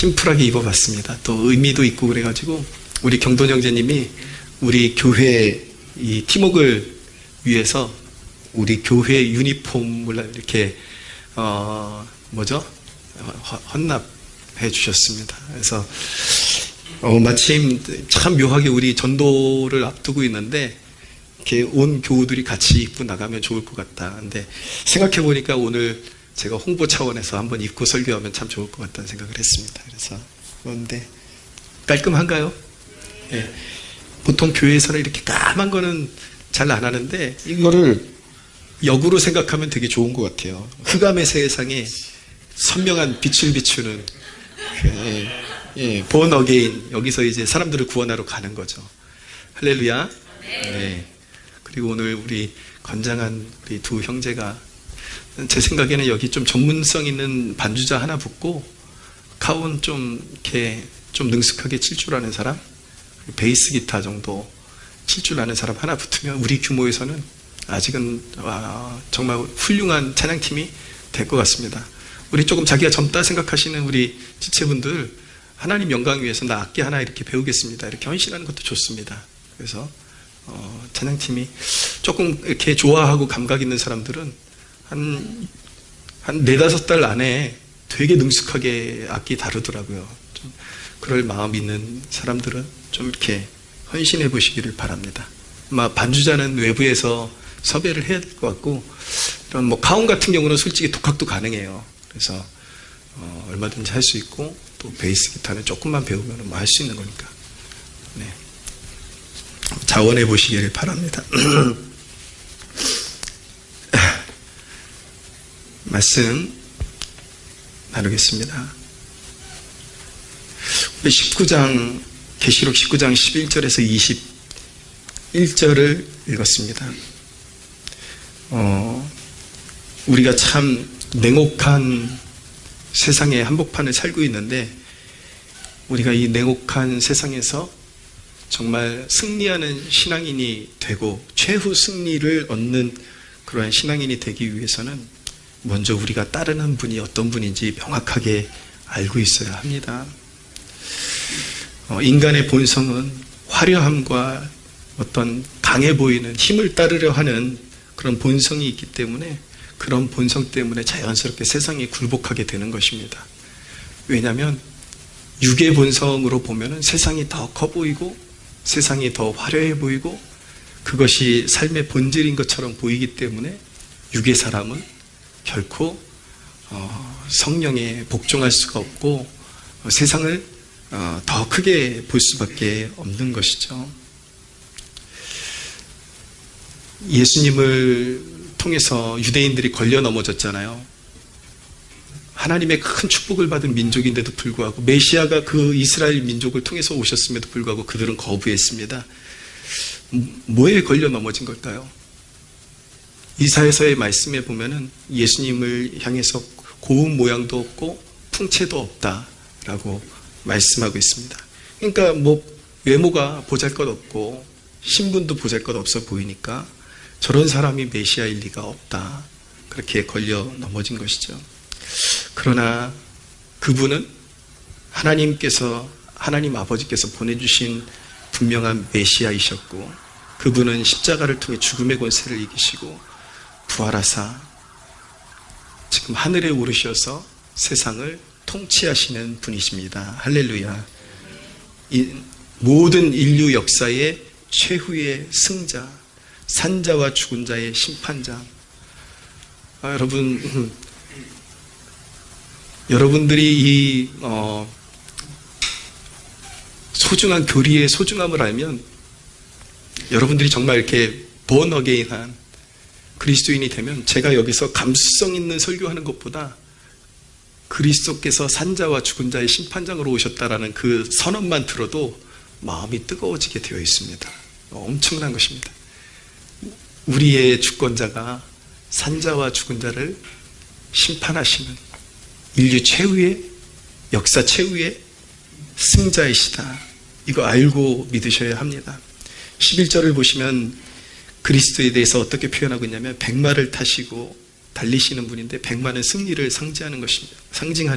심플하게 입어봤습니다. 또 의미도 있고 그래가지고 우리 경돈 형제님이 우리 교회 이 팀웍을 위해서 우리 교회 유니폼을 이렇게 헌납해 주셨습니다. 그래서 마침 참 묘하게 우리 전도를 앞두고 있는데 이렇게 온 교우들이 같이 입고 나가면 좋을 것 같다. 근데 생각해 보니까 오늘 제가 홍보 차원에서 한번 입고 설교하면 참 좋을 것 같다는 생각을 했습니다. 그래서 그런데 깔끔한가요? 네. 보통 교회에서는 이렇게 까만 거는 잘 안 하는데 이거를 역으로 생각하면 되게 좋은 것 같아요. 흑암의 세상에 선명한 빛을 비추는 born again, 여기서 이제 사람들을 구원하러 가는 거죠. 할렐루야. 네. 그리고 오늘 우리 건장한 우리 두 형제가 제 생각에는 여기 좀 전문성 있는 반주자 하나 붙고 카운 좀 이렇게 좀 능숙하게 칠 줄 아는 사람, 베이스 기타 정도 칠 줄 아는 사람 하나 붙으면 우리 규모에서는 아직은 정말 훌륭한 찬양팀이 될 것 같습니다. 우리 조금 자기가 젊다 생각하시는 우리 지체분들 하나님 영광 위해서 나 악기 하나 이렇게 배우겠습니다. 이렇게 헌신하는 것도 좋습니다. 그래서 찬양팀이 조금 이렇게 좋아하고 감각 있는 사람들은 한 4-5달 안에 되게 능숙하게 악기 다루더라고요. 좀 그럴 마음 있는 사람들은 좀 이렇게 헌신해 보시기를 바랍니다. 아마 반주자는 외부에서 섭외를 해야 될 것 같고, 이런 뭐 카운 같은 경우는 솔직히 독학도 가능해요. 그래서 얼마든지 할 수 있고, 또 베이스 기타는 조금만 배우면 뭐 할 수 있는 거니까. 네. 자원해 보시기를 바랍니다. 말씀 나누겠습니다. 우리 19장, 계시록 19장 11절에서 21절을 읽었습니다. 우리가 참 냉혹한 세상의 한복판을 살고 있는데, 우리가 이 냉혹한 세상에서 정말 승리하는 신앙인이 되고 최후 승리를 얻는 그러한 신앙인이 되기 위해서는 먼저 우리가 따르는 분이 어떤 분인지 명확하게 알고 있어야 합니다. 인간의 본성은 화려함과 어떤 강해 보이는 힘을 따르려 하는 그런 본성이 있기 때문에, 그런 본성 때문에 자연스럽게 세상이 굴복하게 되는 것입니다. 왜냐하면 육의 본성으로 보면 세상이 더 커 보이고 세상이 더 화려해 보이고 그것이 삶의 본질인 것처럼 보이기 때문에 육의 사람은 결코 성령에 복종할 수가 없고 세상을 더 크게 볼 수밖에 없는 것이죠. 예수님을 통해서 유대인들이 걸려 넘어졌잖아요. 하나님의 큰 축복을 받은 민족인데도 불구하고, 메시아가 그 이스라엘 민족을 통해서 오셨음에도 불구하고 그들은 거부했습니다. 뭐에 걸려 넘어진 걸까요? 이사야서의 말씀에 보면은 예수님을 향해서 고운 모양도 없고 풍채도 없다라고 말씀하고 있습니다. 그러니까 뭐 외모가 보잘것없고 신분도 보잘것없어 보이니까 저런 사람이 메시아일 리가 없다, 그렇게 걸려 넘어진 것이죠. 그러나 그분은 하나님 아버지께서 보내주신 분명한 메시아이셨고, 그분은 십자가를 통해 죽음의 권세를 이기시고 부활하사 지금 하늘에 오르셔서 세상을 통치하시는 분이십니다. 할렐루야. 이 모든 인류 역사의 최후의 승자, 산자와 죽은 자의 심판자. 여러분들이 이 소중한 교리의 소중함을 알면, 여러분들이 정말 이렇게 born again한 그리스도인이 되면, 제가 여기서 감수성 있는 설교하는 것보다 그리스도께서 산자와 죽은 자의 심판장으로 오셨다라는 그 선언만 들어도 마음이 뜨거워지게 되어 있습니다. 엄청난 것입니다. 우리의 주권자가 산자와 죽은 자를 심판하시는 인류 최후의, 역사 최후의 승자이시다. 이거 알고 믿으셔야 합니다. 11절을 보시면 그리스도에 대해서 어떻게 표현하고 있냐면, 백마를 타시고 달리시는 분인데, 백마는 승리를 상징하는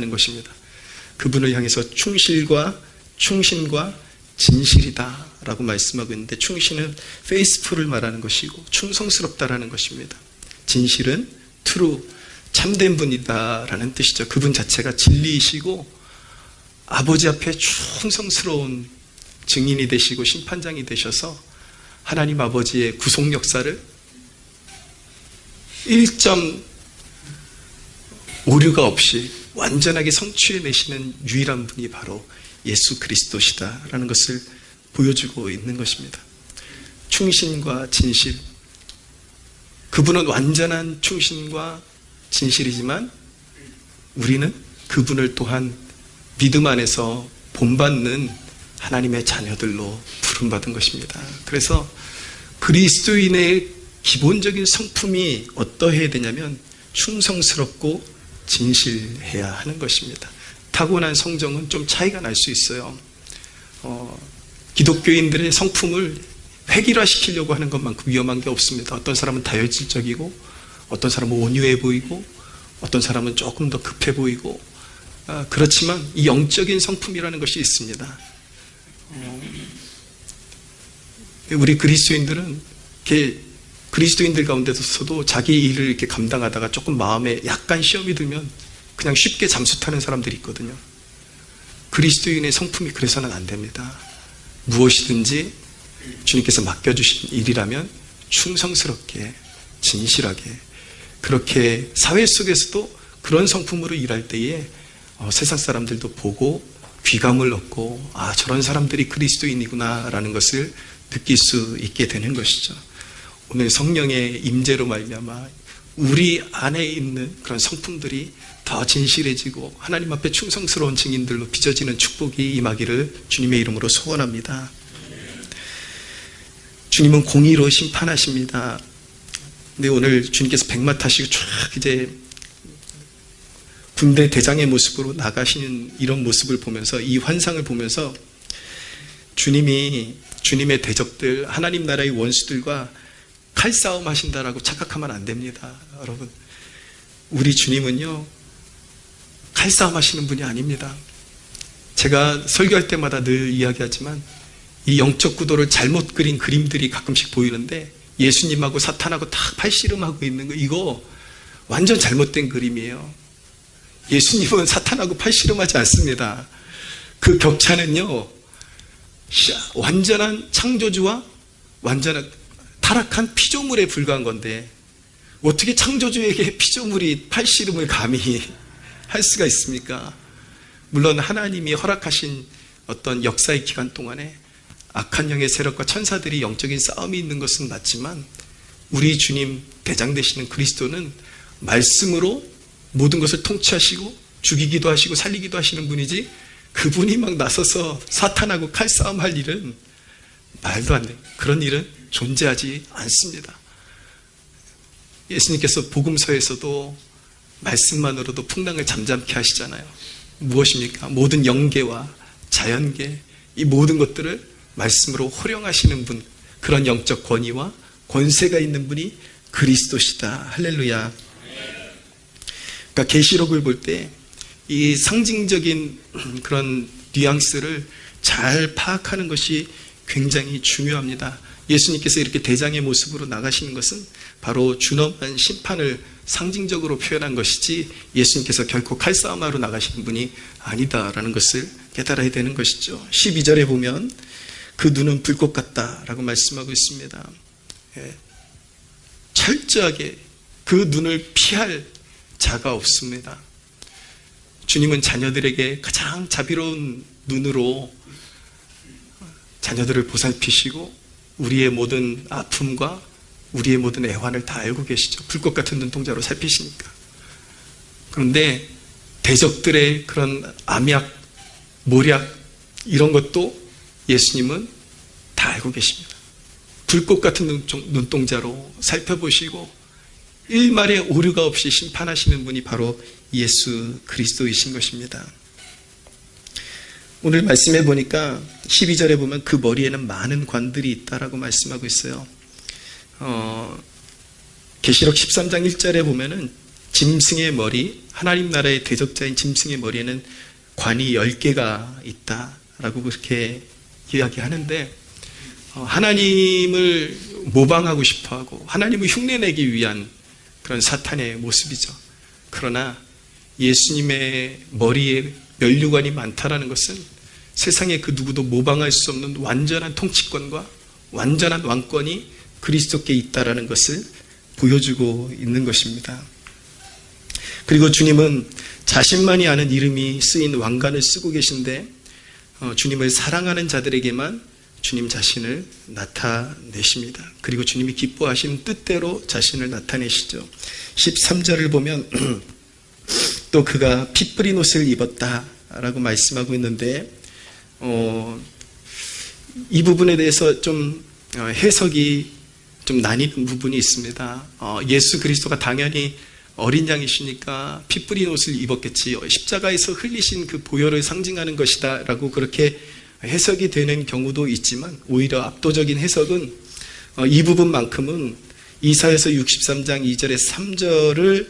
것입니다. 그분을 향해서 충실과 충신과 진실이다 라고 말씀하고 있는데, 충신은 faithful을 말하는 것이고 충성스럽다라는 것입니다. 진실은 true, 참된 분이다 라는 뜻이죠. 그분 자체가 진리이시고 아버지 앞에 충성스러운 증인이 되시고 심판장이 되셔서 하나님 아버지의 구속 역사를 1점 오류가 없이 완전하게 성취해내시는 유일한 분이 바로 예수 그리스도시다라는 것을 보여주고 있는 것입니다. 충신과 진실, 그분은 완전한 충신과 진실이지만 우리는 그분을 또한 믿음 안에서 본받는 하나님의 자녀들로 부름받은 것입니다. 그래서 그리스도인의 기본적인 성품이 어떠해야 되냐면 충성스럽고 진실해야 하는 것입니다. 타고난 성정은 좀 차이가 날 수 있어요. 기독교인들의 성품을 획일화시키려고 하는 것만큼 위험한 게 없습니다. 어떤 사람은 다혈질적이고, 어떤 사람은 온유해 보이고, 어떤 사람은 조금 더 급해 보이고, 그렇지만 이 영적인 성품이라는 것이 있습니다. 우리 그리스도인들은 이렇게 그리스도인들 가운데서도 자기 일을 이렇게 감당하다가 조금 마음에 약간 시험이 들면 그냥 쉽게 잠수 타는 사람들이 있거든요. 그리스도인의 성품이 그래서는 안 됩니다. 무엇이든지 주님께서 맡겨주신 일이라면 충성스럽게, 진실하게, 그렇게 사회 속에서도 그런 성품으로 일할 때에 세상 사람들도 보고 귀감을 얻고, 아, 저런 사람들이 그리스도인이구나 라는 것을 느낄 수 있게 되는 것이죠. 오늘 성령의 임재로 말미암아 우리 안에 있는 그런 성품들이 더 진실해지고 하나님 앞에 충성스러운 증인들로 빚어지는 축복이 임하기를 주님의 이름으로 소원합니다. 주님은 공의로 심판하십니다. 근데 오늘 주님께서 백마 타시고 쫙 이제 군대 대장의 모습으로 나가시는 이런 모습을 보면서, 이 환상을 보면서 주님의 대적들, 하나님 나라의 원수들과 칼싸움 하신다라고 착각하면 안 됩니다. 여러분, 우리 주님은요 칼싸움 하시는 분이 아닙니다. 제가 설교할 때마다 늘 이야기하지만 이 영적 구도를 잘못 그린 그림들이 가끔씩 보이는데, 예수님하고 사탄하고 딱 팔씨름하고 있는 거, 이거 완전 잘못된 그림이에요. 예수님은 사탄하고 팔씨름하지 않습니다. 그 격차는요 완전한 창조주와 완전한 타락한 피조물에 불과한 건데, 어떻게 창조주에게 피조물이 팔씨름을 감히 할 수가 있습니까? 물론 하나님이 허락하신 어떤 역사의 기간 동안에 악한 영의 세력과 천사들이 영적인 싸움이 있는 것은 맞지만, 우리 주님 대장 되시는 그리스도는 말씀으로 모든 것을 통치하시고 죽이기도 하시고 살리기도 하시는 분이지, 그분이 막 나서서 사탄하고 칼싸움 할 일은 말도 안 돼요. 그런 일은 존재하지 않습니다. 예수님께서 복음서에서도 말씀만으로도 풍랑을 잠잠케 하시잖아요. 무엇입니까? 모든 영계와 자연계, 이 모든 것들을 말씀으로 호령하시는 분, 그런 영적 권위와 권세가 있는 분이 그리스도시다. 할렐루야. 그러니까 계시록을 볼 때 이 상징적인 그런 뉘앙스를 잘 파악하는 것이 굉장히 중요합니다. 예수님께서 이렇게 대장의 모습으로 나가시는 것은 바로 준엄한 심판을 상징적으로 표현한 것이지, 예수님께서 결코 칼싸움하러 나가시는 분이 아니다라는 것을 깨달아야 되는 것이죠. 12절에 보면 그 눈은 불꽃 같다라고 말씀하고 있습니다. 철저하게 그 눈을 피할 자가 없습니다. 주님은 자녀들에게 가장 자비로운 눈으로 자녀들을 보살피시고 우리의 모든 아픔과 우리의 모든 애환을 다 알고 계시죠. 불꽃 같은 눈동자로 살피시니까. 그런데 대적들의 그런 암약, 모략 이런 것도 예수님은 다 알고 계십니다. 불꽃 같은 눈동자로 살펴보시고 일말의 오류가 없이 심판하시는 분이 바로 예수 그리스도이신 것입니다. 오늘 말씀해 보니까 12절에 보면 그 머리에는 많은 관들이 있다라고 말씀하고 있어요. 계시록 13장 1절에 보면은 짐승의 머리, 하나님 나라의 대적자인 짐승의 머리에는 관이 10개가 있다라고 그렇게 이야기하는데, 하나님을 모방하고 싶어하고 하나님을 흉내내기 위한 그런 사탄의 모습이죠. 그러나 예수님의 머리에 면류관이 많다라는 것은 세상에 그 누구도 모방할 수 없는 완전한 통치권과 완전한 왕권이 그리스도께 있다라는 것을 보여주고 있는 것입니다. 그리고 주님은 자신만이 아는 이름이 쓰인 왕관을 쓰고 계신데, 주님을 사랑하는 자들에게만 주님 자신을 나타내십니다. 그리고 주님이 기뻐하시는 뜻대로 자신을 나타내시죠. 13절을 보면 또 그가 피 뿌린 옷을 입었다라고 말씀하고 있는데, 이 부분에 대해서 좀 해석이 좀 나뉘는 부분이 있습니다. 예수 그리스도가 당연히 어린 양이시니까 피 뿌린 옷을 입었겠지, 십자가에서 흘리신 그 보혈을 상징하는 것이다 라고 그렇게 해석이 되는 경우도 있지만, 오히려 압도적인 해석은 이 부분만큼은 이사야서 63장 2절에 3절을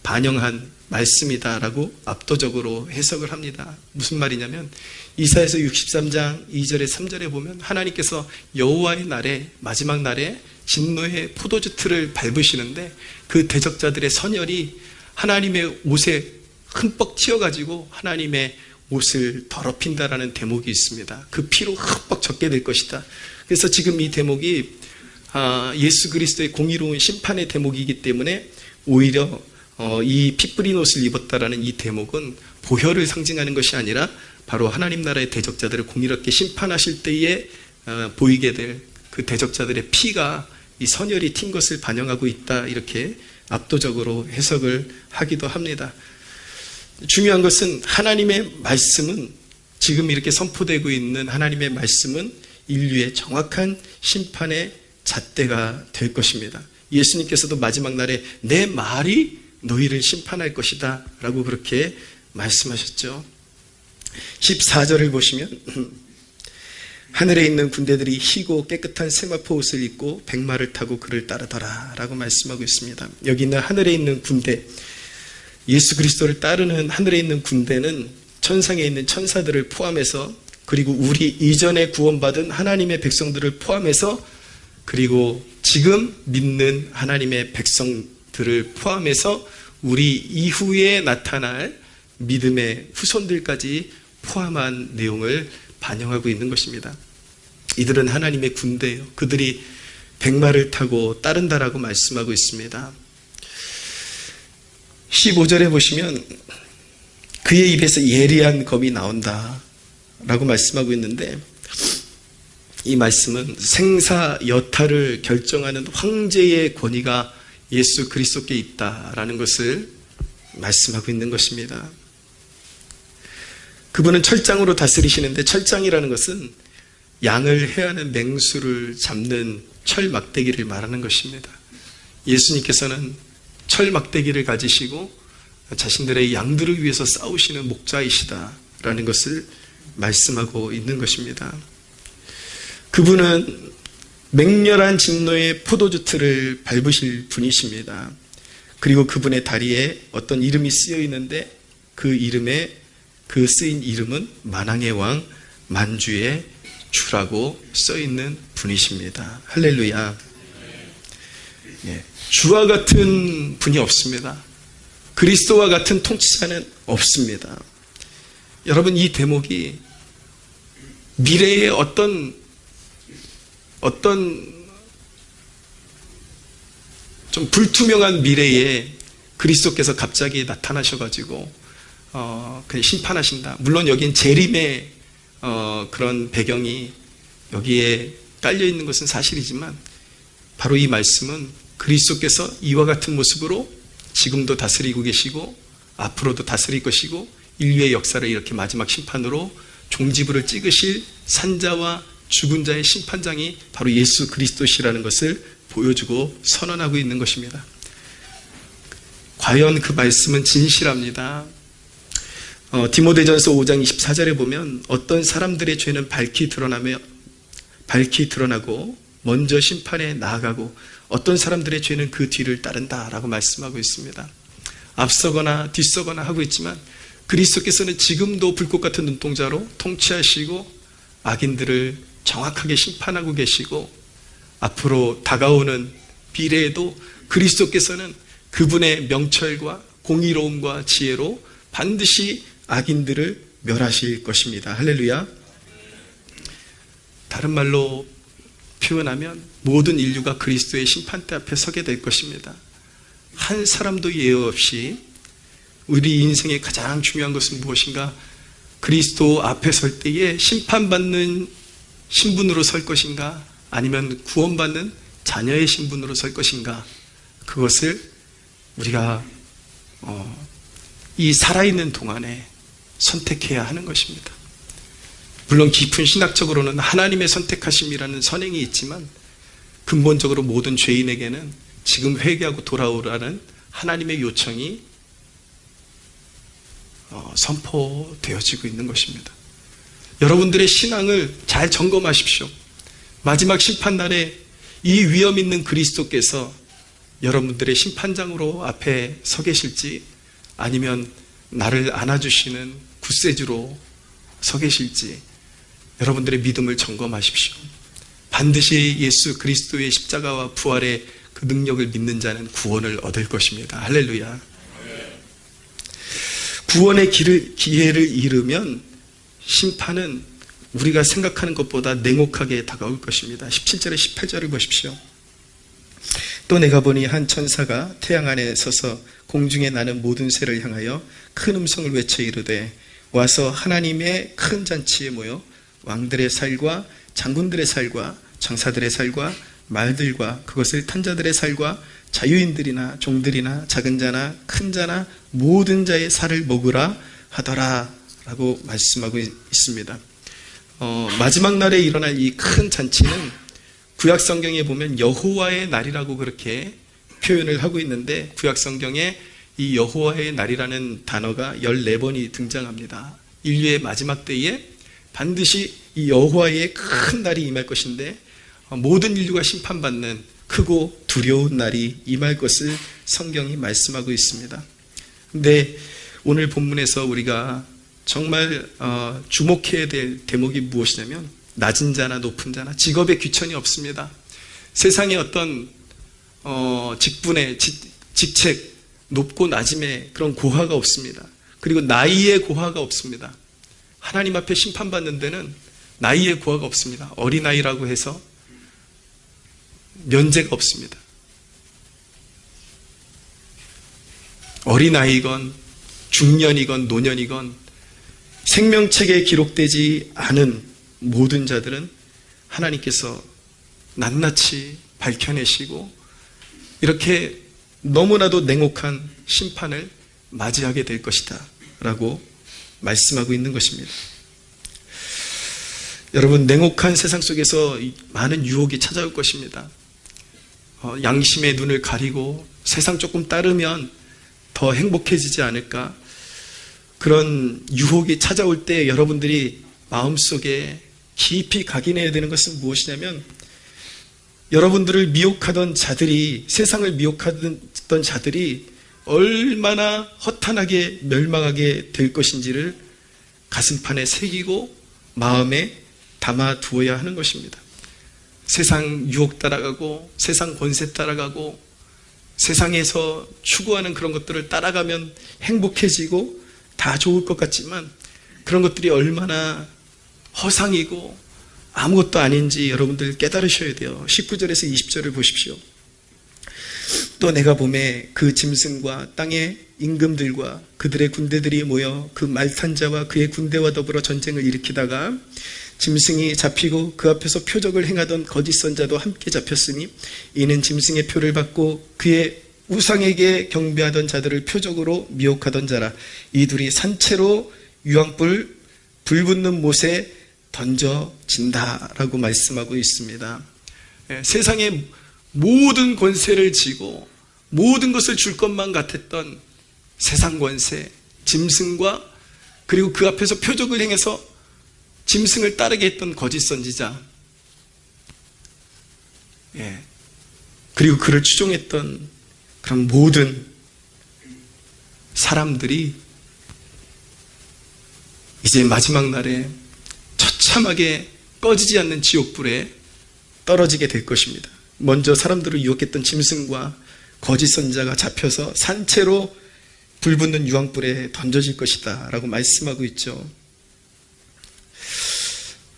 반영한 말씀이다라고 압도적으로 해석을 합니다. 무슨 말이냐면, 이사야서 63장 2절에 3절에 보면 하나님께서 여호와의 날에, 마지막 날에 진노의 포도주 틀을 밟으시는데, 그 대적자들의 선열이 하나님의 옷에 흠뻑 튀어가지고 하나님의 옷을 더럽힌다라는 대목이 있습니다. 그 피로 흠뻑 젖게 될 것이다. 그래서 지금 이 대목이 예수 그리스도의 공의로운 심판의 대목이기 때문에, 오히려 이 피 뿌린 옷을 입었다라는 이 대목은 보혈을 상징하는 것이 아니라 바로 하나님 나라의 대적자들을 공의롭게 심판하실 때에 보이게 될 그 대적자들의 피가 이 선열이 튄 것을 반영하고 있다, 이렇게 압도적으로 해석을 하기도 합니다. 중요한 것은 하나님의 말씀은, 지금 이렇게 선포되고 있는 하나님의 말씀은 인류의 정확한 심판의 잣대가 될 것입니다. 예수님께서도 마지막 날에 내 말이 너희를 심판할 것이다 라고 그렇게 말씀하셨죠. 14절을 보시면 하늘에 있는 군대들이 희고 깨끗한 세마포 옷을 입고 백마를 타고 그를 따르더라 라고 말씀하고 있습니다. 여기 있는 하늘에 있는 군대, 예수 그리스도를 따르는 하늘에 있는 군대는 천상에 있는 천사들을 포함해서, 그리고 우리 이전에 구원받은 하나님의 백성들을 포함해서, 그리고 지금 믿는 하나님의 백성들을 포함해서 우리 이후에 나타날 믿음의 후손들까지 포함한 내용을 반영하고 있는 것입니다. 이들은 하나님의 군대예요. 그들이 백마를 타고 따른다라고 말씀하고 있습니다. 15절에 보시면 그의 입에서 예리한 검이 나온다 라고 말씀하고 있는데, 이 말씀은 생사 여타를 결정하는 황제의 권위가 예수 그리스도께 있다라는 것을 말씀하고 있는 것입니다. 그분은 철장으로 다스리시는데, 철장이라는 것은 양을 해하는 맹수를 잡는 철 막대기를 말하는 것입니다. 예수님께서는 철 막대기를 가지시고 자신들의 양들을 위해서 싸우시는 목자이시다라는 것을 말씀하고 있는 것입니다. 그분은 맹렬한 진노의 포도주 틀을 밟으실 분이십니다. 그리고 그분의 다리에 어떤 이름이 쓰여 있는데, 그 이름에, 그 쓰인 이름은 만왕의 왕 만주의 주라고 써 있는 분이십니다. 할렐루야. 예, 주와 같은 분이 없습니다. 그리스도와 같은 통치자는 없습니다. 여러분, 이 대목이 미래의 어떤 좀 불투명한 미래에 그리스도께서 갑자기 나타나셔가지고 그냥 심판하신다. 물론 여긴 재림의 그런 배경이 여기에 깔려 있는 것은 사실이지만, 바로 이 말씀은 그리스도께서 이와 같은 모습으로 지금도 다스리고 계시고 앞으로도 다스릴 것이고, 인류의 역사를 이렇게 마지막 심판으로 종지부를 찍으실 산자와 죽은 자의 심판장이 바로 예수 그리스도시라는 것을 보여주고 선언하고 있는 것입니다. 과연 그 말씀은 진실합니다. 디모데전서 5장 24절에 보면 어떤 사람들의 죄는 밝히 드러나고 먼저 심판에 나아가고, 어떤 사람들의 죄는 그 뒤를 따른다라고 말씀하고 있습니다. 앞서거나 뒤서거나 하고 있지만, 그리스도께서는 지금도 불꽃 같은 눈동자로 통치하시고 악인들을 정확하게 심판하고 계시고 앞으로 다가오는 미래에도 그리스도께서는 그분의 명철과 공의로움과 지혜로 반드시 악인들을 멸하실 것입니다. 할렐루야. 다른 말로 표현하면 모든 인류가 그리스도의 심판대 앞에 서게 될 것입니다. 한 사람도 예외 없이 우리 인생의 가장 중요한 것은 무엇인가? 그리스도 앞에 설 때에 심판받는 신분으로 설 것인가? 아니면 구원받는 자녀의 신분으로 설 것인가? 그것을 우리가 이 살아있는 동안에 선택해야 하는 것입니다. 물론 깊은 신학적으로는 하나님의 선택하심이라는 선행이 있지만 근본적으로 모든 죄인에게는 지금 회개하고 돌아오라는 하나님의 요청이 선포되어지고 있는 것입니다. 여러분들의 신앙을 잘 점검하십시오. 마지막 심판날에 이 위험 있는 그리스도께서 여러분들의 심판장으로 앞에 서 계실지 아니면 나를 안아주시는 굿세주로 서 계실지 여러분들의 믿음을 점검하십시오. 반드시 예수 그리스도의 십자가와 부활의 그 능력을 믿는 자는 구원을 얻을 것입니다. 할렐루야. 구원의 기회를 잃으면 심판은 우리가 생각하는 것보다 냉혹하게 다가올 것입니다. 17절에 18절을 보십시오. 또 내가 보니 한 천사가 태양 안에 서서 공중에 나는 모든 새를 향하여 큰 음성을 외쳐 이르되 와서 하나님의 큰 잔치에 모여 왕들의 살과 장군들의 살과 장사들의 살과 말들과 그것을 탄 자들의 살과 자유인들이나 종들이나 작은 자나 큰 자나 모든 자의 살을 먹으라 하더라 라고 말씀하고 있습니다. 마지막 날에 일어날 이 큰 잔치는 구약성경에 보면 여호와의 날이라고 그렇게 표현을 하고 있는데 구약성경에 이 여호와의 날이라는 단어가 14번이 등장합니다. 인류의 마지막 때에 반드시 이 여호와의 큰 날이 임할 것인데 모든 인류가 심판받는 크고 두려운 날이 임할 것을 성경이 말씀하고 있습니다. 근데 오늘 본문에서 우리가 정말 주목해야 될 대목이 무엇이냐면 낮은 자나 높은 자나 직업에 귀천이 없습니다. 세상에 어떤 직분의 직책 높고 낮음의 그런 고하가 없습니다. 그리고 나이의 고하가 없습니다. 하나님 앞에 심판받는 데는 나이의 고하가 없습니다. 어린아이라고 해서 면제가 없습니다. 어린아이건 중년이건 노년이건 생명책에 기록되지 않은 모든 자들은 하나님께서 낱낱이 밝혀내시고 이렇게 너무나도 냉혹한 심판을 맞이하게 될 것이다 라고 말씀하고 있는 것입니다. 여러분, 냉혹한 세상 속에서 많은 유혹이 찾아올 것입니다. 양심의 눈을 가리고 세상 조금 따르면 더 행복해지지 않을까, 그런 유혹이 찾아올 때 여러분들이 마음속에 깊이 각인해야 되는 것은 무엇이냐면 여러분들을 미혹하던 자들이, 세상을 미혹하던 자들이 얼마나 허탄하게 멸망하게 될 것인지를 가슴판에 새기고 마음에 담아 두어야 하는 것입니다. 세상 유혹 따라가고 세상 권세 따라가고 세상에서 추구하는 그런 것들을 따라가면 행복해지고 다 좋을 것 같지만 그런 것들이 얼마나 허상이고 아무것도 아닌지 여러분들 깨달으셔야 돼요. 19절에서 20절을 보십시오. 또 내가 보매 그 짐승과 땅의 임금들과 그들의 군대들이 모여 그 말탄 자와 그의 군대와 더불어 전쟁을 일으키다가 짐승이 잡히고 그 앞에서 표적을 행하던 거짓 선자도 함께 잡혔으니 이는 짐승의 표를 받고 그의 우상에게 경배하던 자들을 표적으로 미혹하던 자라. 이 둘이 산채로 유황불 불붙는 못에 던져진다라고 말씀하고 있습니다. 세상의 모든 권세를 쥐고 모든 것을 줄 것만 같았던 세상 권세, 짐승과 그리고 그 앞에서 표적을 행해서 짐승을 따르게 했던 거짓 선지자, 그리고 그를 추종했던 그런 모든 사람들이 이제 마지막 날에 처참하게 꺼지지 않는 지옥불에 떨어지게 될 것입니다. 먼저 사람들을 유혹했던 짐승과 거짓 선지자가 잡혀서 산채로 불붙는 유황불에 던져질 것이다 라고 말씀하고 있죠.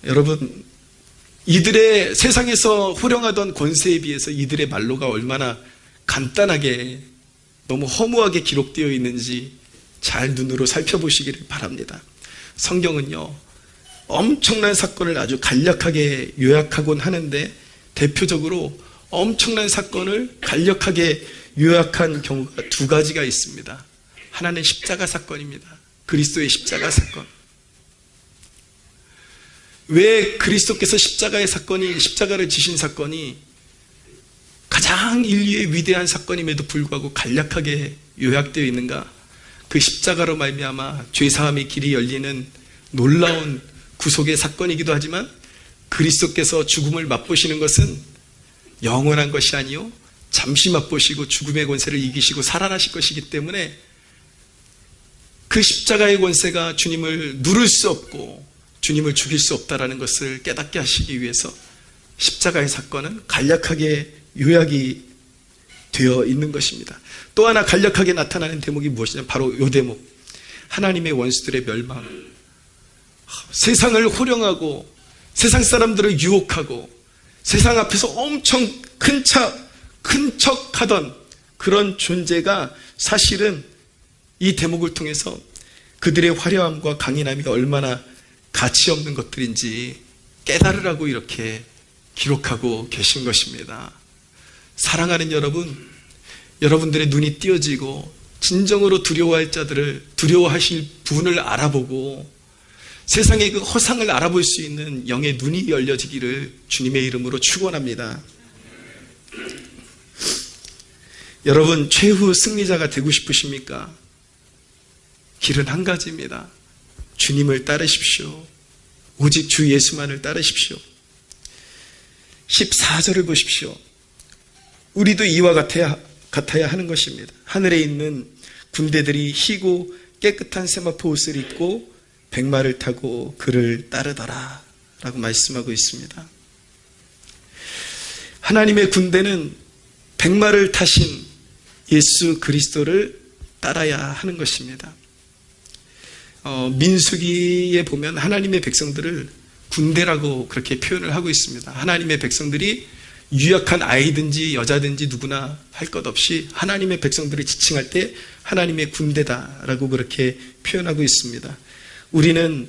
여러분, 이들의 세상에서 호령하던 권세에 비해서 이들의 말로가 얼마나 간단하게 너무 허무하게 기록되어 있는지 잘 눈으로 살펴보시기를 바랍니다. 성경은요, 엄청난 사건을 아주 간략하게 요약하곤 하는데 대표적으로 엄청난 사건을 간략하게 요약한 경우가 두 가지가 있습니다. 하나는 십자가 사건입니다. 그리스도의 십자가 사건. 왜 그리스도께서 십자가를 지신 사건이 가장 인류의 위대한 사건임에도 불구하고 간략하게 요약되어 있는가? 그 십자가로 말미암아 죄사함의 길이 열리는 놀라운 구속의 사건이기도 하지만 그리스도께서 죽음을 맛보시는 것은 영원한 것이 아니요 잠시 맛보시고 죽음의 권세를 이기시고 살아나실 것이기 때문에 그 십자가의 권세가 주님을 누를 수 없고 주님을 죽일 수 없다는 것을 깨닫게 하시기 위해서 십자가의 사건은 간략하게 요약이 되어 있는 것입니다. 또 하나 간략하게 나타나는 대목이 무엇이냐? 바로 이 대목. 하나님의 원수들의 멸망. 세상을 호령하고 세상 사람들을 유혹하고 세상 앞에서 엄청 큰 척하던 그런 존재가 사실은 이 대목을 통해서 그들의 화려함과 강인함이 얼마나 가치 없는 것들인지 깨달으라고 이렇게 기록하고 계신 것입니다. 사랑하는 여러분, 여러분들의 눈이 띄어지고 진정으로 두려워할 자들을 두려워하실 분을 알아보고 세상의 그 허상을 알아볼 수 있는 영의 눈이 열려지기를 주님의 이름으로 축원합니다. 여러분, 최후 승리자가 되고 싶으십니까? 길은 한 가지입니다. 주님을 따르십시오. 오직 주 예수만을 따르십시오. 14절을 보십시오. 우리도 이와 같아야 하는 것입니다. 하늘에 있는 군대들이 희고 깨끗한 세마포 옷을 입고 백마를 타고 그를 따르더라 라고 말씀하고 있습니다. 하나님의 군대는 백마를 타신 예수 그리스도를 따라야 하는 것입니다. 민수기에 보면 하나님의 백성들을 군대라고 그렇게 표현을 하고 있습니다. 하나님의 백성들이 유약한 아이든지 여자든지 누구나 할 것 없이 하나님의 백성들을 지칭할 때 하나님의 군대다라고 그렇게 표현하고 있습니다. 우리는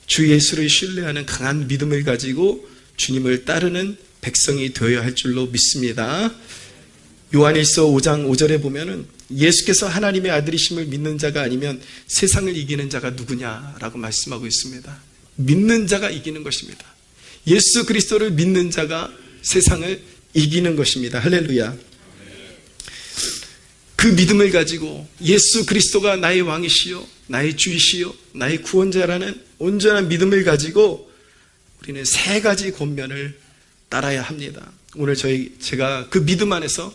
주 예수를 신뢰하는 강한 믿음을 가지고 주님을 따르는 백성이 되어야 할 줄로 믿습니다. 요한일서 5장 5절에 보면은 예수께서 하나님의 아들이심을 믿는 자가 아니면 세상을 이기는 자가 누구냐라고 말씀하고 있습니다. 믿는 자가 이기는 것입니다. 예수 그리스도를 믿는 자가 세상을 이기는 것입니다. 할렐루야. 그 믿음을 가지고 예수 그리스도가 나의 왕이시요 나의 주이시요 나의 구원자라는 온전한 믿음을 가지고 우리는 세 가지 권면을 따라야 합니다. 오늘 제가 그 믿음 안에서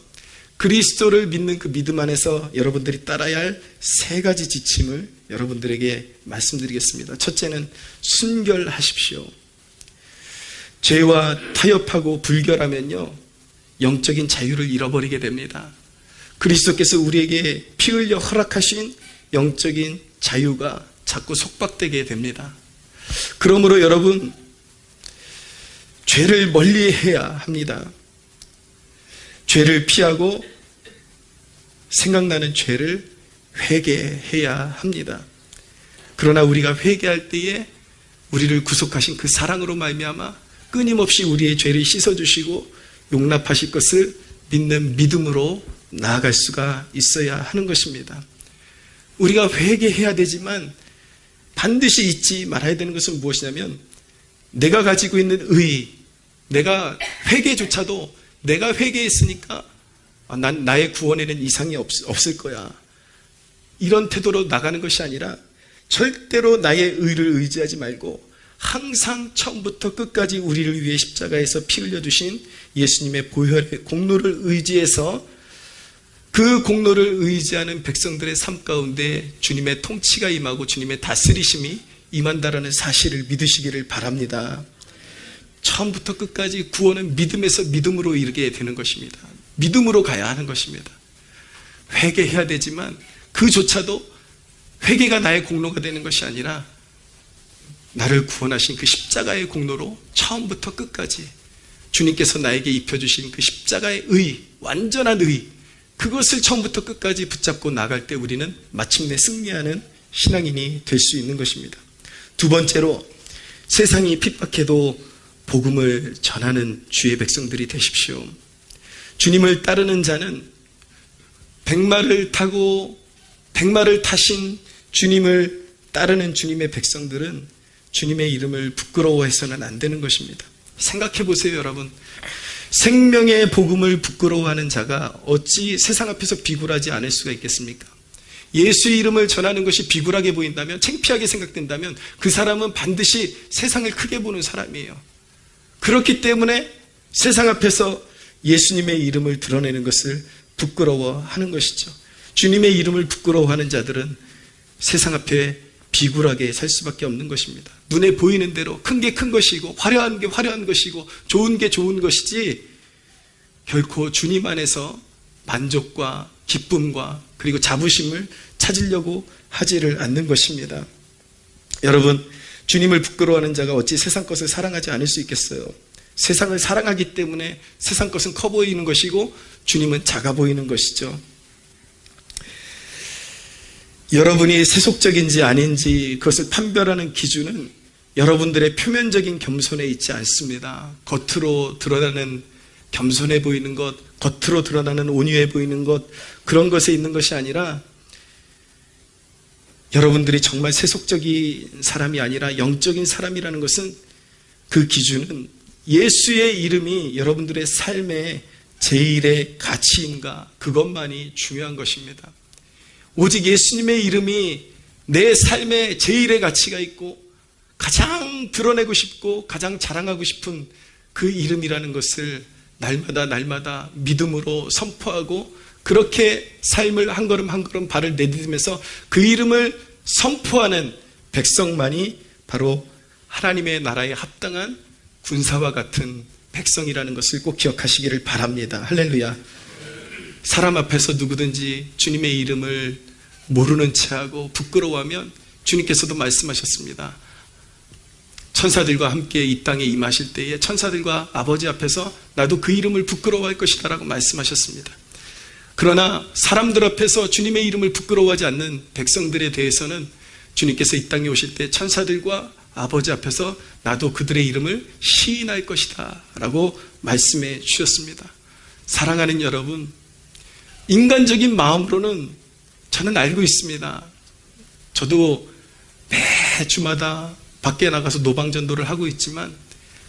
그리스도를 믿는 그 믿음 안에서 여러분들이 따라야 할 세 가지 지침을 여러분들에게 말씀드리겠습니다. 첫째는 순결하십시오. 죄와 타협하고 불결하면요 영적인 자유를 잃어버리게 됩니다. 그리스도께서 우리에게 피 흘려 허락하신 영적인 자유가 자꾸 속박되게 됩니다. 그러므로 여러분, 죄를 멀리해야 합니다. 죄를 피하고 생각나는 죄를 회개해야 합니다. 그러나 우리가 회개할 때에 우리를 구속하신 그 사랑으로 말미암아 끊임없이 우리의 죄를 씻어주시고 용납하실 것을 믿는 믿음으로 나아갈 수가 있어야 하는 것입니다. 우리가 회개해야 되지만 반드시 잊지 말아야 되는 것은 무엇이냐면 내가 가지고 있는 의, 내가 회개조차도 내가 회개했으니까 나의 구원에는 이상이 없을 거야. 이런 태도로 나가는 것이 아니라 절대로 나의 의를 의지하지 말고 항상 처음부터 끝까지 우리를 위해 십자가에서 피 흘려주신 예수님의 보혈의 공로를 의지해서 그 공로를 의지하는 백성들의 삶 가운데 주님의 통치가 임하고 주님의 다스리심이 임한다라는 사실을 믿으시기를 바랍니다. 처음부터 끝까지 구원은 믿음에서 믿음으로 이르게 되는 것입니다. 믿음으로 가야 하는 것입니다. 회개해야 되지만 그조차도 회개가 나의 공로가 되는 것이 아니라 나를 구원하신 그 십자가의 공로로 처음부터 끝까지 주님께서 나에게 입혀주신 그 십자가의 의, 완전한 의, 그것을 처음부터 끝까지 붙잡고 나갈 때 우리는 마침내 승리하는 신앙인이 될 수 있는 것입니다. 두 번째로, 세상이 핍박해도 복음을 전하는 주의 백성들이 되십시오. 주님을 따르는 자는 백마를 타신 주님을 따르는 주님의 백성들은 주님의 이름을 부끄러워해서는 안 되는 것입니다. 생각해 보세요, 여러분. 생명의 복음을 부끄러워하는 자가 어찌 세상 앞에서 비굴하지 않을 수가 있겠습니까? 예수의 이름을 전하는 것이 비굴하게 보인다면, 창피하게 생각된다면 그 사람은 반드시 세상을 크게 보는 사람이에요. 그렇기 때문에 세상 앞에서 예수님의 이름을 드러내는 것을 부끄러워하는 것이죠. 주님의 이름을 부끄러워하는 자들은 세상 앞에 비굴하게 살 수밖에 없는 것입니다. 눈에 보이는 대로 큰 게 큰 것이고 화려한 게 화려한 것이고 좋은 게 좋은 것이지, 결코 주님 안에서 만족과 기쁨과 그리고 자부심을 찾으려고 하지를 않는 것입니다. 여러분, 주님을 부끄러워하는 자가 어찌 세상 것을 사랑하지 않을 수 있겠어요? 세상을 사랑하기 때문에 세상 것은 커 보이는 것이고 주님은 작아 보이는 것이죠. 여러분이 세속적인지 아닌지 그것을 판별하는 기준은 여러분들의 표면적인 겸손에 있지 않습니다. 겉으로 드러나는 겸손해 보이는 것, 겉으로 드러나는 온유해 보이는 것, 그런 것에 있는 것이 아니라 여러분들이 정말 세속적인 사람이 아니라 영적인 사람이라는 것은, 그 기준은 예수의 이름이 여러분들의 삶의 제일의 가치인가, 그것만이 중요한 것입니다. 오직 예수님의 이름이 내 삶의 제일의 가치가 있고 가장 드러내고 싶고 가장 자랑하고 싶은 그 이름이라는 것을 날마다 믿음으로 선포하고, 그렇게 삶을 한 걸음 한 걸음 발을 내디디면서 그 이름을 선포하는 백성만이 바로 하나님의 나라에 합당한 군사와 같은 백성이라는 것을 꼭 기억하시기를 바랍니다. 할렐루야. 사람 앞에서 누구든지 주님의 이름을 모르는 체하고 부끄러워하면 주님께서도 말씀하셨습니다. 천사들과 함께 이 땅에 임하실 때에 천사들과 아버지 앞에서 나도 그 이름을 부끄러워할 것이다 라고 말씀하셨습니다. 그러나 사람들 앞에서 주님의 이름을 부끄러워하지 않는 백성들에 대해서는 주님께서 이 땅에 오실 때 천사들과 아버지 앞에서 나도 그들의 이름을 시인할 것이다 라고 말씀해 주셨습니다. 사랑하는 여러분, 인간적인 마음으로는 저는 알고 있습니다. 저도 매 주마다 밖에 나가서 노방전도를 하고 있지만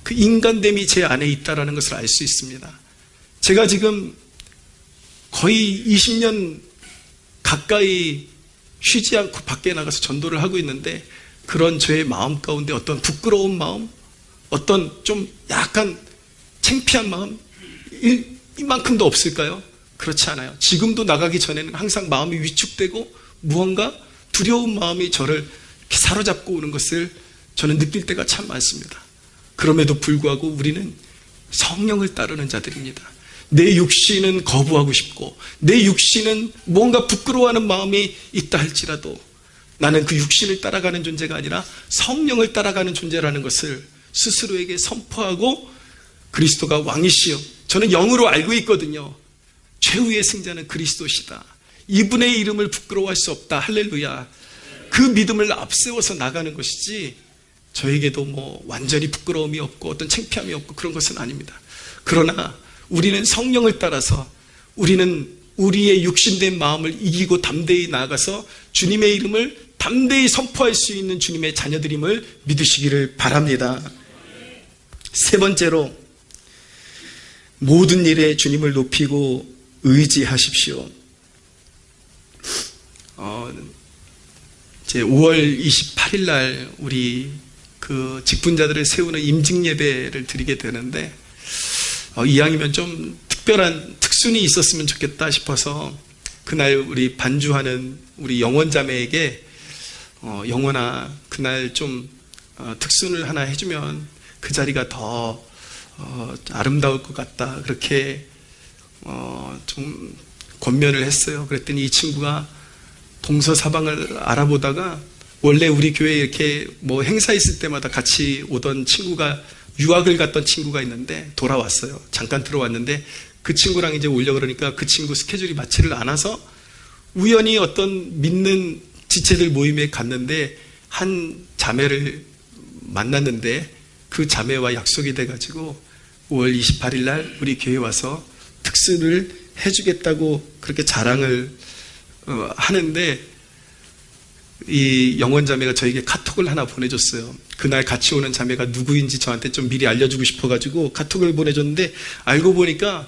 그 인간됨이 제 안에 있다는 것을 알 수 있습니다. 제가 지금 거의 20년 가까이 쉬지 않고 밖에 나가서 전도를 하고 있는데, 그런 저의 마음 가운데 어떤 부끄러운 마음, 어떤 좀 약간 창피한 마음, 이만큼도 없을까요? 그렇지 않아요. 지금도 나가기 전에는 항상 마음이 위축되고 무언가 두려운 마음이 저를 이렇게 사로잡고 오는 것을 저는 느낄 때가 참 많습니다. 그럼에도 불구하고 우리는 성령을 따르는 자들입니다. 내 육신은 거부하고 싶고 내 육신은 뭔가 부끄러워하는 마음이 있다 할지라도 나는 그 육신을 따라가는 존재가 아니라 성령을 따라가는 존재라는 것을 스스로에게 선포하고, 그리스도가 왕이시여, 저는 영으로 알고 있거든요. 최후의 승자는 그리스도시다. 이분의 이름을 부끄러워할 수 없다. 할렐루야. 그 믿음을 앞세워서 나가는 것이지, 저에게도 뭐 완전히 부끄러움이 없고 어떤 창피함이 없고 그런 것은 아닙니다. 그러나 우리는 성령을 따라서 우리는 우리의 육신된 마음을 이기고 담대히 나아가서 주님의 이름을 담대히 선포할 수 있는 주님의 자녀들임을 믿으시기를 바랍니다. 세 번째로, 모든 일에 주님을 높이고 의지하십시오. 제 5월 28일 날 우리 그 직분자들을 세우는 임직 예배를 드리게 되는데, 이왕이면 좀 특별한 특순이 있었으면 좋겠다 싶어서 그날 우리 반주하는 우리 영원자매에게 영혼아, 그날 좀 특순을 하나 해주면 그 자리가 더 아름다울 것 같다. 그렇게 좀 권면을 했어요. 그랬더니 이 친구가 동서사방을 알아보다가 원래 우리 교회에 이렇게 뭐 행사 있을 때마다 같이 오던 친구가, 유학을 갔던 친구가 있는데 돌아왔어요. 잠깐 들어왔는데 그 친구랑 이제 오려고 그러니까 그 친구 스케줄이 맞지를 않아서 우연히 어떤 믿는 지체들 모임에 갔는데 한 자매를 만났는데 그 자매와 약속이 돼가지고 5월 28일 날 우리 교회에 와서 특수를 해주겠다고 그렇게 자랑을 하는데, 이 영원 자매가 저에게 카톡을 하나 보내줬어요. 그날 같이 오는 자매가 누구인지 저한테 좀 미리 알려주고 싶어가지고 카톡을 보내줬는데, 알고 보니까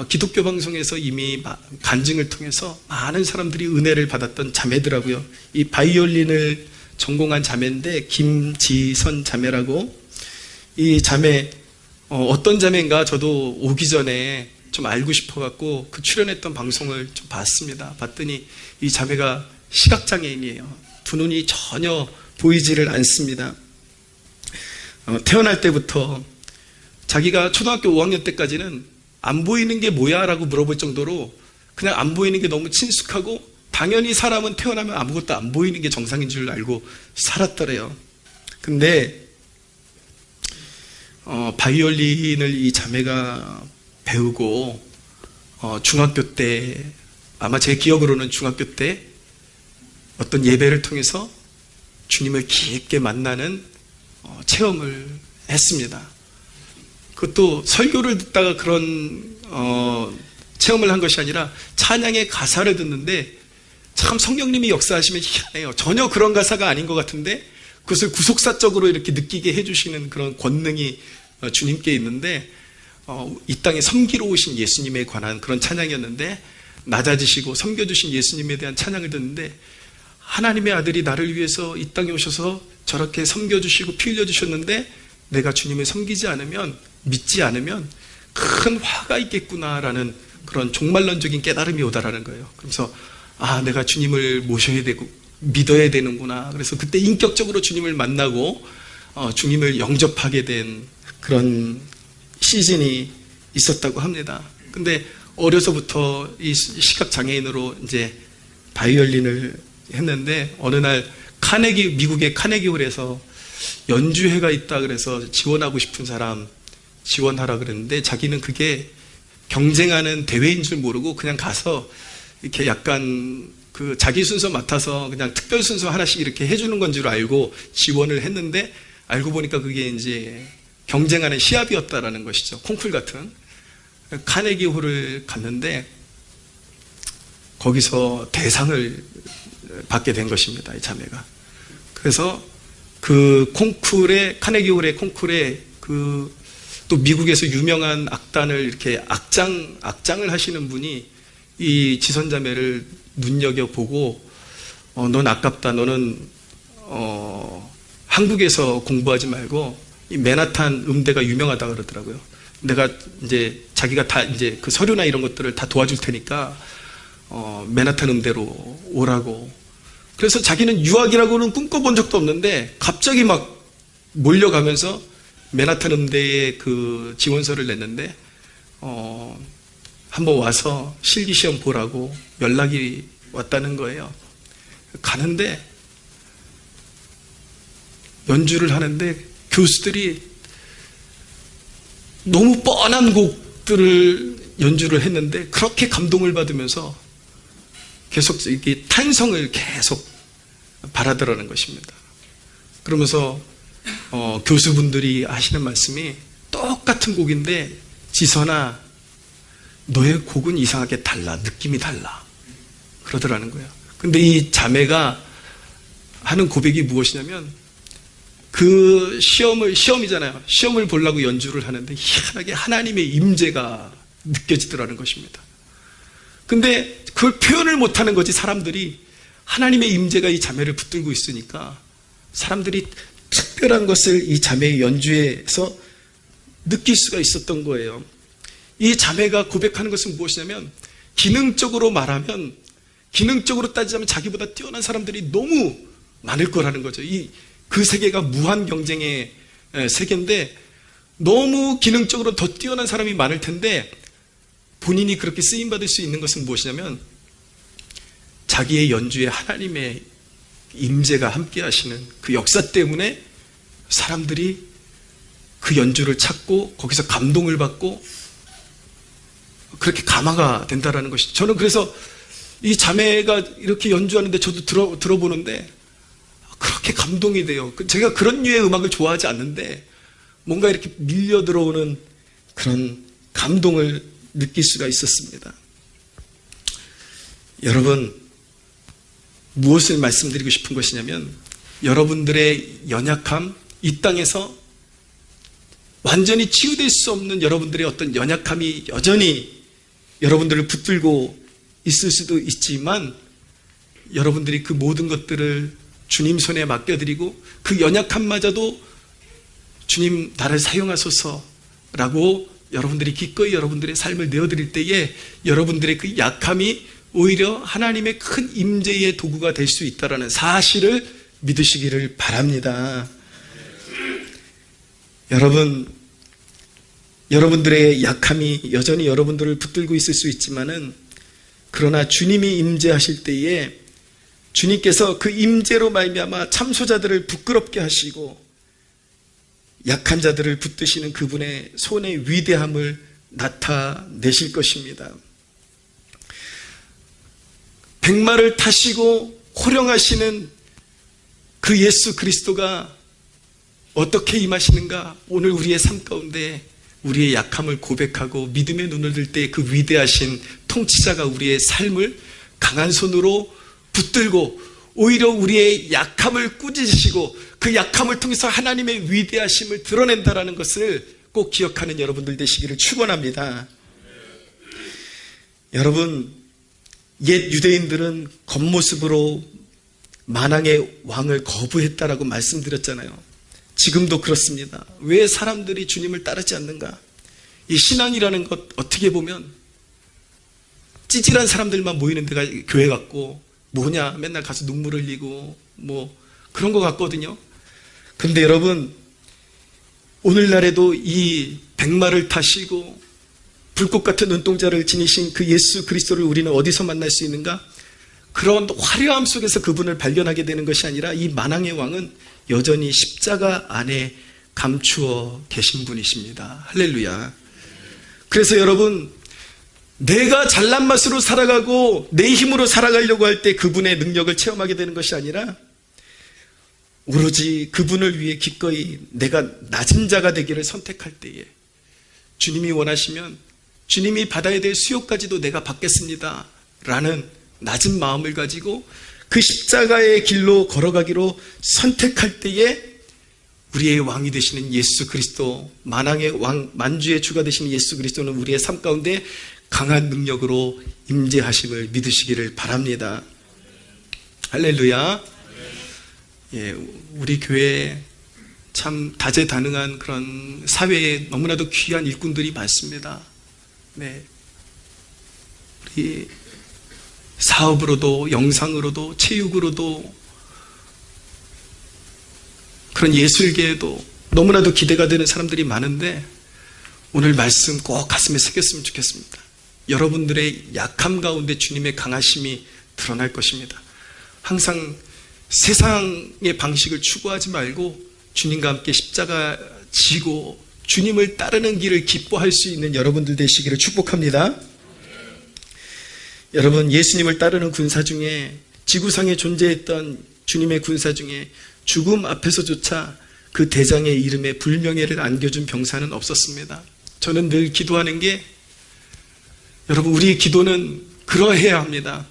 기독교 방송에서 이미 간증을 통해서 많은 사람들이 은혜를 받았던 자매더라고요. 이 바이올린을 전공한 자매인데 김지선 자매라고, 이 자매 어떤 자매인가 저도 오기 전에 좀 알고 싶어갖고 그 출연했던 방송을 좀 봤습니다. 봤더니 이 자매가 시각장애인이에요. 두 눈이 전혀 보이지를 않습니다. 태어날 때부터 자기가 초등학교 5학년 때까지는 안 보이는 게 뭐야? 라고 물어볼 정도로 그냥 안 보이는 게 너무 친숙하고, 당연히 사람은 태어나면 아무것도 안 보이는 게 정상인 줄 알고 살았더래요. 근데 바이올린을 이 자매가 배우고 중학교 때, 아마 제 기억으로는 중학교 때 어떤 예배를 통해서 주님을 깊게 만나는 체험을 했습니다. 그것도 설교를 듣다가 그런 체험을 한 것이 아니라 찬양의 가사를 듣는데, 참 성령님이 역사하시면 희한해요. 전혀 그런 가사가 아닌 것 같은데 그것을 구속사적으로 이렇게 느끼게 해주시는 그런 권능이 주님께 있는데, 이 땅에 섬기러 오신 예수님에 관한 그런 찬양이었는데, 낮아지시고 섬겨주신 예수님에 대한 찬양을 듣는데, 하나님의 아들이 나를 위해서 이 땅에 오셔서 저렇게 섬겨주시고 피 흘려주셨는데 내가 주님을 섬기지 않으면, 믿지 않으면 큰 화가 있겠구나라는 그런 종말론적인 깨달음이 오다라는 거예요. 그래서 내가 주님을 모셔야 되고 믿어야 되는구나. 그래서 그때 인격적으로 주님을 만나고 주님을 영접하게 된 그런 시즌이 있었다고 합니다. 근데 어려서부터 이 시각장애인으로 이제 바이올린을 했는데, 어느 날 미국의 카네기홀에서 연주회가 있다 그래서 지원하고 싶은 사람 지원하라 그랬는데, 자기는 그게 경쟁하는 대회인 줄 모르고 그냥 가서 이렇게 약간 그 자기 순서 맡아서 그냥 특별 순서 하나씩 이렇게 해주는 건 줄 알고 지원을 했는데, 알고 보니까 그게 이제 경쟁하는 시합이었다라는 것이죠. 콩쿨 같은. 카네기홀을 갔는데 거기서 대상을 받게 된 것입니다, 이 자매가. 그래서 그 콩쿨에, 카네기홀의 콩쿨에 또 미국에서 유명한 악단을 이렇게 악장을 하시는 분이 이 지선자매를 눈여겨보고 넌 아깝다. 너는 한국에서 공부하지 말고 이 맨하탄 음대가 유명하다 그러더라고요. 내가 이제 자기가 다 이제 그 서류나 이런 것들을 다 도와줄 테니까 맨하탄 음대로 오라고. 그래서 자기는 유학이라고는 꿈꿔본 적도 없는데 갑자기 막 몰려가면서 맨하탄 음대에 그 지원서를 냈는데 한번 와서 실기시험 보라고 연락이 왔다는 거예요. 가는데 연주를 하는데 교수들이 너무 뻔한 곡들을 연주를 했는데 그렇게 감동을 받으면서 계속 이게 탄성을 계속 바라더라는 것입니다. 그러면서 교수분들이 하시는 말씀이 똑같은 곡인데, 지선아, 너의 곡은 이상하게 달라. 느낌이 달라. 그러더라는 거예요. 근데 이 자매가 하는 고백이 무엇이냐면, 그 시험이잖아요. 시험을 보려고 연주를 하는데 희한하게 하나님의 임재가 느껴지더라는 것입니다. 근데 그걸 표현을 못하는 거지. 사람들이 하나님의 임재가 이 자매를 붙들고 있으니까 사람들이 특별한 것을 이 자매의 연주에서 느낄 수가 있었던 거예요. 이 자매가 고백하는 것은 무엇이냐면, 기능적으로 말하면, 기능적으로 따지자면 자기보다 뛰어난 사람들이 너무 많을 거라는 거죠. 그 세계가 무한 경쟁의 세계인데 너무 기능적으로 더 뛰어난 사람이 많을 텐데 본인이 그렇게 쓰임받을 수 있는 것은 무엇이냐면 자기의 연주에 하나님의 임재가 함께 하시는 그 역사 때문에 사람들이 그 연주를 찾고 거기서 감동을 받고 그렇게 감화가 된다라는 것이죠. 저는 그래서 이 자매가 이렇게 연주하는데 저도 들어보는데 그렇게 감동이 돼요. 제가 그런 류의 음악을 좋아하지 않는데 뭔가 이렇게 밀려 들어오는 그런 감동을 느낄 수가 있었습니다. 여러분, 무엇을 말씀드리고 싶은 것이냐면 여러분들의 연약함, 이 땅에서 완전히 치유될 수 없는 여러분들의 어떤 연약함이 여전히 여러분들을 붙들고 있을 수도 있지만 여러분들이 그 모든 것들을 주님 손에 맡겨드리고 그 연약함마저도 주님 나를 사용하소서라고 여러분들이 기꺼이 여러분들의 삶을 내어드릴 때에 여러분들의 그 약함이 오히려 하나님의 큰 임재의 도구가 될 수 있다는 사실을 믿으시기를 바랍니다. 여러분들의 약함이 여전히 여러분들을 붙들고 있을 수 있지만은 그러나 주님이 임재하실 때에 주님께서 그 임재로 말미암아 참소자들을 부끄럽게 하시고 약한 자들을 붙드시는 그분의 손의 위대함을 나타내실 것입니다. 백마를 타시고 호령하시는 그 예수 그리스도가 어떻게 임하시는가? 오늘 우리의 삶 가운데 우리의 약함을 고백하고 믿음의 눈을 들 때 그 위대하신 통치자가 우리의 삶을 강한 손으로 붙들고 오히려 우리의 약함을 꾸짖으시고 그 약함을 통해서 하나님의 위대하심을 드러낸다라는 것을 꼭 기억하는 여러분들 되시기를 축원합니다. 여러분, 옛 유대인들은 겉모습으로 만왕의 왕을 거부했다라고 말씀드렸잖아요. 지금도 그렇습니다. 왜 사람들이 주님을 따르지 않는가? 이 신앙이라는 것 어떻게 보면 찌질한 사람들만 모이는 데가 교회 같고 뭐냐 맨날 가서 눈물 흘리고 뭐 그런 것 같거든요. 그런데 여러분, 오늘날에도 이 백마를 타시고 불꽃 같은 눈동자를 지니신 그 예수 그리스도를 우리는 어디서 만날 수 있는가? 그런 화려함 속에서 그분을 발견하게 되는 것이 아니라 이 만왕의 왕은 여전히 십자가 안에 감추어 계신 분이십니다. 할렐루야. 그래서 여러분, 내가 잘난 맛으로 살아가고 내 힘으로 살아가려고 할 때 그분의 능력을 체험하게 되는 것이 아니라 오로지 그분을 위해 기꺼이 내가 낮은 자가 되기를 선택할 때에 주님이 원하시면 주님이 받아야 될 수요까지도 내가 받겠습니다 라는 낮은 마음을 가지고 그 십자가의 길로 걸어가기로 선택할 때에 우리의 왕이 되시는 예수 그리스도, 만왕의 왕, 만주의 주가 되시는 예수 그리스도는 우리의 삶 가운데 강한 능력으로 임재하심을 믿으시기를 바랍니다. 할렐루야. 예, 우리 교회에 참 다재다능한 그런 사회에 너무나도 귀한 일꾼들이 많습니다. 네, 우리 사업으로도 영상으로도 체육으로도 그런 예술계에도 너무나도 기대가 되는 사람들이 많은데 오늘 말씀 꼭 가슴에 새겼으면 좋겠습니다. 여러분들의 약함 가운데 주님의 강하심이 드러날 것입니다. 항상 세상의 방식을 추구하지 말고 주님과 함께 십자가 지고 주님을 따르는 길을 기뻐할 수 있는 여러분들 되시기를 축복합니다. 여러분, 예수님을 따르는 군사 중에 지구상에 존재했던 주님의 군사 중에 죽음 앞에서조차 그 대장의 이름에 불명예를 안겨준 병사는 없었습니다. 저는 늘 기도하는 게 여러분, 우리의 기도는 그러해야 합니다.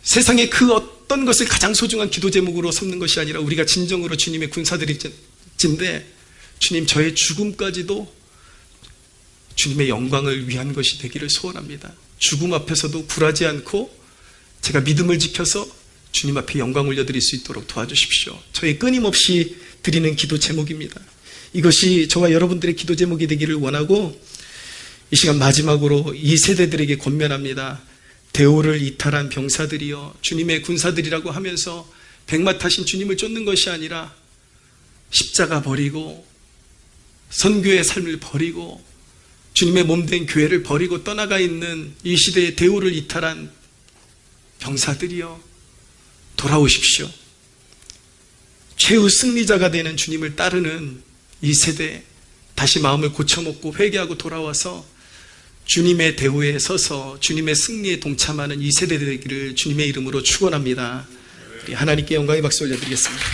세상에 그 어떤 것을 가장 소중한 기도 제목으로 삼는 것이 아니라 우리가 진정으로 주님의 군사들인데 주님, 저의 죽음까지도 주님의 영광을 위한 것이 되기를 소원합니다. 죽음 앞에서도 굴하지 않고 제가 믿음을 지켜서 주님 앞에 영광 올려드릴 수 있도록 도와주십시오. 저희 끊임없이 드리는 기도 제목입니다. 이것이 저와 여러분들의 기도 제목이 되기를 원하고 이 시간 마지막으로 이 세대들에게 권면합니다. 대오를 이탈한 병사들이여 주님의 군사들이라고 하면서 백마 타신 주님을 쫓는 것이 아니라 십자가 버리고 선교의 삶을 버리고 주님의 몸된 교회를 버리고 떠나가 있는 이 시대의 대우를 이탈한 병사들이여, 돌아오십시오. 최후 승리자가 되는 주님을 따르는 이 세대, 다시 마음을 고쳐먹고 회개하고 돌아와서 주님의 대우에 서서 주님의 승리에 동참하는 이 세대 되기를 주님의 이름으로 축원합니다. 하나님께 영광의 박수 올려드리겠습니다.